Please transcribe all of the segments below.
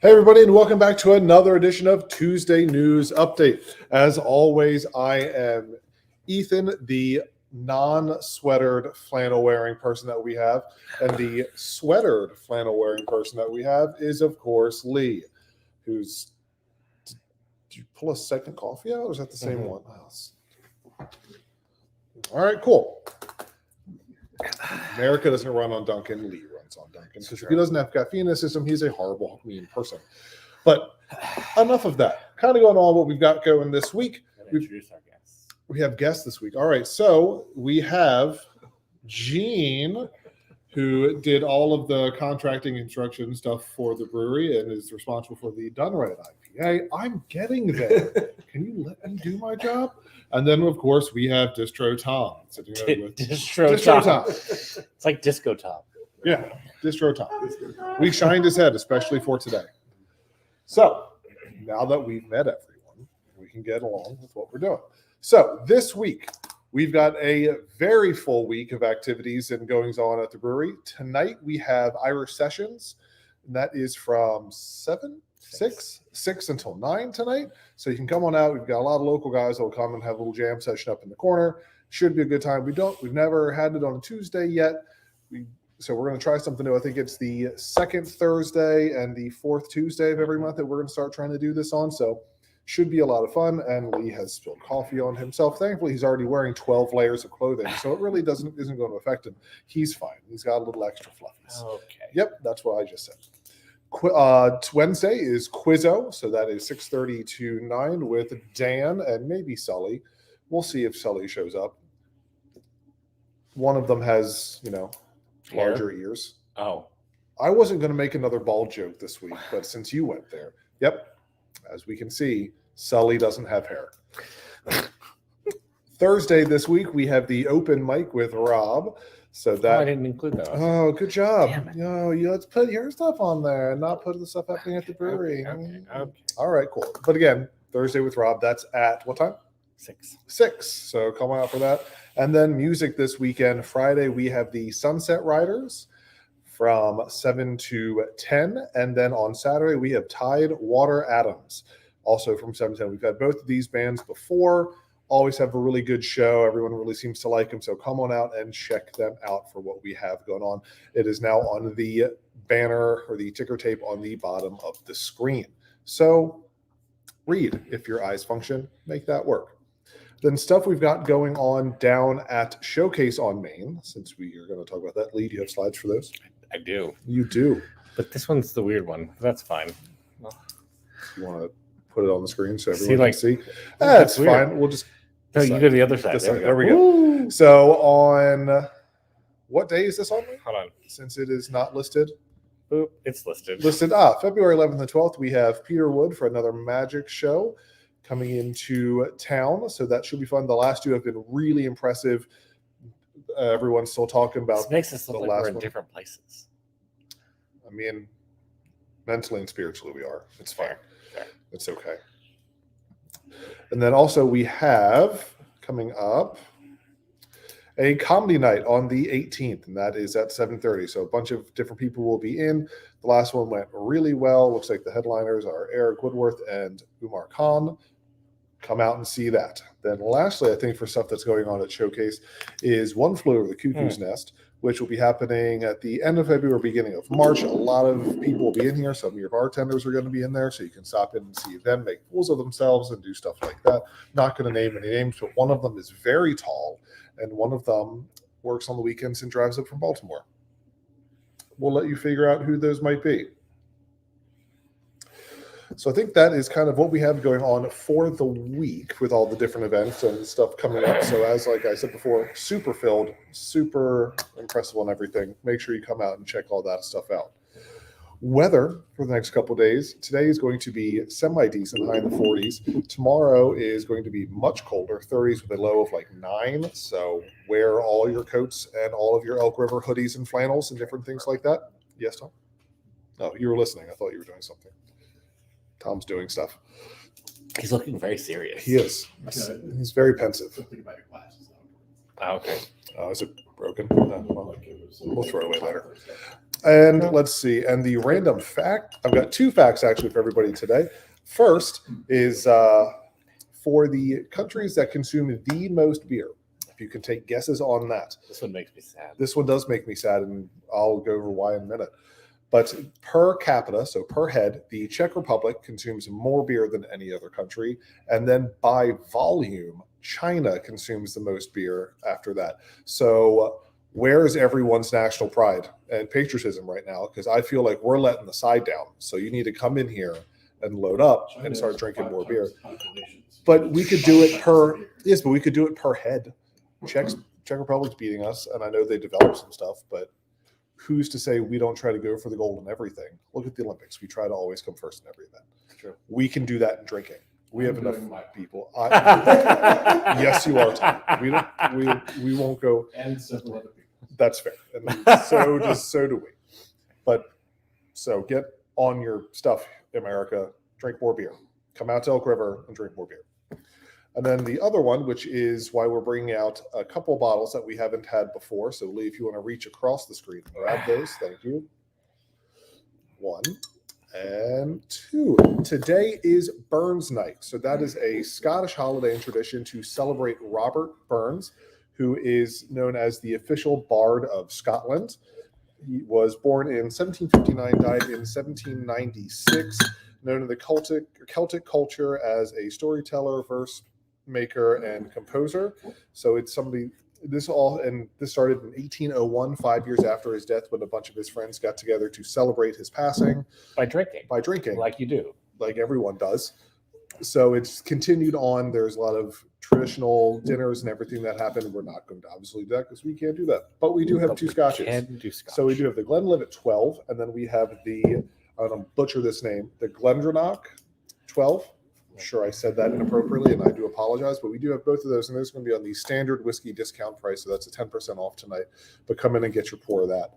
Hey, everybody, and welcome back to another edition of Tuesday News Update. As always, I am Ethan, the non-sweatered flannel-wearing person that we have, and the sweatered flannel-wearing person that we have is, of course, Lee, who's... Did you pull a second coffee out, or is that the same one? All right, cool. America doesn't run on Dunkin'. Lee runs on Dunkin'. Because if he doesn't have caffeine in his system, he's a horrible, mean person. But enough of that. Kind of going on what we've got going this week. Introduce our guests. We have guests this week. All right, so we have Gene, who did all of the contracting instruction stuff for the brewery and is responsible for the Done Right IPA. I'm getting there. Can you let me do my job? And then, of course, we have Distro Tom sitting there with Distro Tom. It's like Disco Tom. Yeah, Distro Tom. We shined his head, especially for today. So now that we've met everyone, we can get along with what we're doing. So this week, we've got a very full week of activities and goings on at the brewery. Tonight, we have Irish Sessions, and that is from 6 until 9 tonight. So you can come on out. We've got a lot of local guys that will come and have a little jam session up in the corner. Should be a good time. We've never had it on a Tuesday yet. So we're going to try something new. I think it's the second Thursday and the fourth Tuesday of every month that we're going to start trying to do this on. So should be a lot of fun. And Lee has spilled coffee on himself. Thankfully, he's already wearing 12 layers of clothing, so it really isn't going to affect him. He's fine. He's got a little extra fluffies. Okay. Yep, that's what I just said. Wednesday is Quizzo, so that is 6:30 to 9 with Dan and maybe Sully. We'll see if Sully shows up. One of them has, larger ears. Oh. I wasn't going to make another ball joke this week, but since you went there, yep, as we can see, Sully doesn't have hair. Thursday this week, we have the open mic with Rob. So that I didn't include that. Oh, good job. Damn it. Let's put your stuff on there and not put the stuff happening at the brewery. Okay. All right, cool. But again, Thursday with Rob, that's at what time? 6. 6. So come on out for that. And then music this weekend. Friday, we have the Sunset Riders from 7 to 10. And then on Saturday, we have Tide Water Adams, also from 7 to 10. We've had both of these bands before. Always have a really good show. Everyone really seems to like them. So come on out and check them out for what we have going on. It is now on the banner or the ticker tape on the bottom of the screen. So read if your eyes function, make that work. Then stuff we've got going on down at Showcase on Main, since we are going to talk about that. Lee, do you have slides for those? I do. You do. But this one's the weird one. That's fine. You want to put it on the screen so everyone can see? That's That's fine. We'll just... No, you go to the other side. There we go. So on what day is this on? Hold on. Since it is not listed. Boop. It's listed. February 11th and 12th, we have Peter Wood for another magic show coming into town. So that should be fun. The last two have been really impressive. Everyone's still talking about This makes us look like we're in different places. I mean, mentally and spiritually we are. It's fine. Fair. It's okay. And then also we have coming up a comedy night on the 18th, and that is at 7:30. So a bunch of different people will be in. The last one went really well. Looks like the headliners are Eric Woodworth and Umar Khan. Come out and see that. Then lastly, I think for stuff that's going on at Showcase is One Flew Over the Cuckoo's Nest, which will be happening at the end of February, beginning of March. A lot of people will be in here. Some of your bartenders are going to be in there, so you can stop in and see them make fools of themselves and do stuff like that. Not going to name any names, but one of them is very tall, and one of them works on the weekends and drives up from Baltimore. We'll let you figure out who those might be. So I think that is kind of what we have going on for the week with all the different events and stuff coming up. So as like I said before, super filled, super impressive on everything. Make sure you come out and check all that stuff out. Weather for the next couple of days. Today is going to be semi-decent, high in the 40s. Tomorrow is going to be much colder, 30s with a low of like 9. So wear all your coats and all of your Elk River hoodies and flannels and different things like that. Yes, Tom? No, you were listening. I thought you were doing something. Tom's doing stuff. He's looking very serious. He is. He's very pensive. Oh, okay. Is it broken? No, well, we'll throw it away later. And let's see. And the random fact, I've got 2 facts actually for everybody today. First is for the countries that consume the most beer. If you can take guesses on that. This one makes me sad. This one does make me sad, and I'll go over why in a minute. But per capita, so per head, the Czech Republic consumes more beer than any other country. And then by volume, China consumes the most beer after that. So where is everyone's national pride and patriotism right now? Because I feel like we're letting the side down. So you need to come in here and load up and start drinking more beer. But we could do it per head. Czech Republic's beating us, and I know they developed some stuff, but who's to say we don't try to go for the gold in everything? Look at the Olympics. We try to always come first in every event. True. We can do that in drinking. We have enough people. Yes, you are, Tom. We won't go. And several other people. That's fair. And so do we. But so get on your stuff, America. Drink more beer. Come out to Elk River and drink more beer. And then the other one, which is why we're bringing out a couple bottles that we haven't had before. So Lee, if you want to reach across the screen, grab those. Thank you. 1 and 2. Today is Burns Night. So that is a Scottish holiday and tradition to celebrate Robert Burns, who is known as the official bard of Scotland. He was born in 1759, died in 1796, known in the Celtic culture as a storyteller, verse maker, and composer. So it's somebody, this started in 1801, 5 years after his death, when a bunch of his friends got together to celebrate his passing. By drinking. Like you do. Like everyone does. So it's continued on. There's a lot of traditional dinners and everything that happened. We're not going to obviously do that because we can't do that. But we do have 2 scotches. Can do Scotch. So we do have the Glenlivet 12, and then we have the, I'm going to butcher this name, the Glendronach 12. I'm sure I said that inappropriately, and I do apologize, but we do have both of those, and those are going to be on the standard whiskey discount price, so that's a 10% off tonight. But come in and get your pour of that.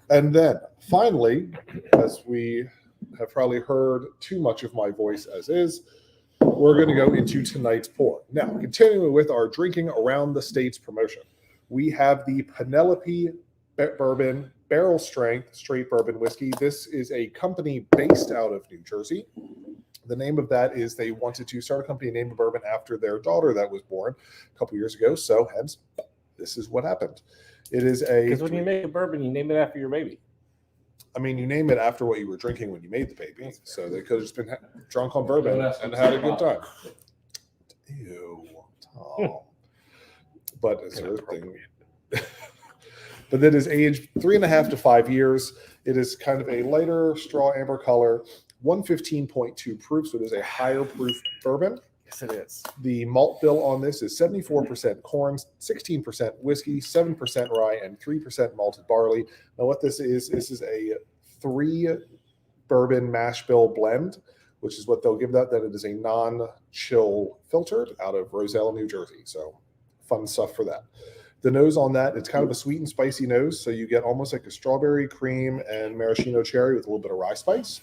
And then finally, as we have probably heard too much of my voice as is, we're going to go into tonight's pour. Now, continuing with our Drinking Around the States promotion, we have the Penelope Bourbon Barrel Strength Straight Bourbon Whiskey. This is a company based out of New Jersey. The name of that is they wanted to start a company named Bourbon after their daughter that was born a couple years ago. So hence, this is what happened. It is a... Because when you make a bourbon, you name it after your baby. I mean, you name it after what you were drinking when you made the baby. So they could have just been drunk on bourbon and had a good time. Ew. Oh. But it's a thing. But that is aged 3.5 to 5 years. It is kind of a lighter straw amber color, 115.2 proof. So it is a higher proof bourbon. Yes, it is. The malt bill on this is 74% corn, 16% whiskey, 7% rye, and 3% malted barley. Now, what this is a 3 bourbon mash bill blend, which is what they'll give that. That it is a non-chill filtered out of Roselle, New Jersey. So fun stuff for that. The nose on that, it's kind of a sweet and spicy nose. So you get almost like a strawberry cream and maraschino cherry with a little bit of rye spice.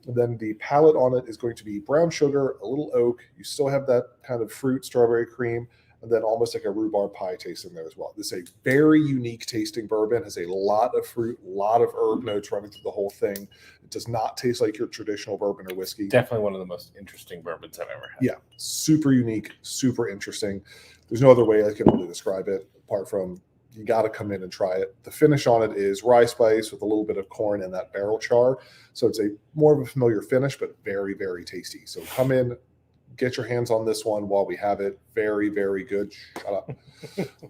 And then the palate on it is going to be brown sugar, a little oak. You still have that kind of fruit, strawberry cream, and then almost like a rhubarb pie taste in there as well. This is a very unique tasting bourbon. Has a lot of fruit, a lot of herb notes running through the whole thing. It does not taste like your traditional bourbon or whiskey. Definitely one of the most interesting bourbons I've ever had. Yeah, super unique, super interesting. There's no other way I can really describe it apart from you got to come in and try it. The finish on it is rye spice with a little bit of corn and that barrel char. So it's a more of a familiar finish, but very, very tasty. So come in, get your hands on this one while we have it. Very, very good. Shut up.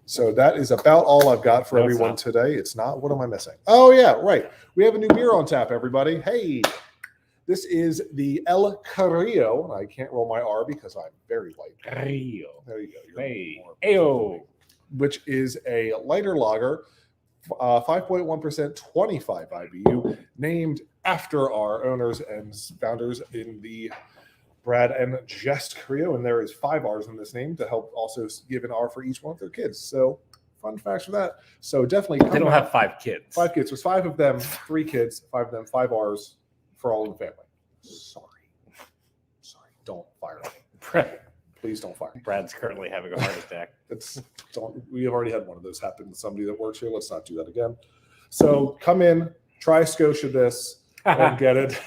So that is about all I've got for everyone today. It's not. What am I missing? Oh, yeah, right. We have a new beer on tap, everybody. Hey, this is the El Carrillo. I can't roll my R because I'm very light. Carrillo. There you go. Hey. Ayo. Which is a lighter lager, 5.1%, 25 IBU, named after our owners and founders in the Brad and Jess Carrillo. And there is 5 R's in this name to help also give an R for each one of their kids. So fun facts for that. So definitely. They don't have 5 kids. 5 kids. There's 5 of them, 3 kids, 5 of them, 5 R's for all in the family. Sorry. Don't fire me. Please don't fire me. Brad's currently having a heart attack. We have already had one of those happen with somebody that works here. Let's not do that again. So come in, try Scotia this and get it.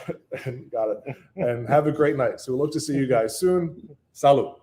And got it. And have a great night. So we'll look to see you guys soon. Salud.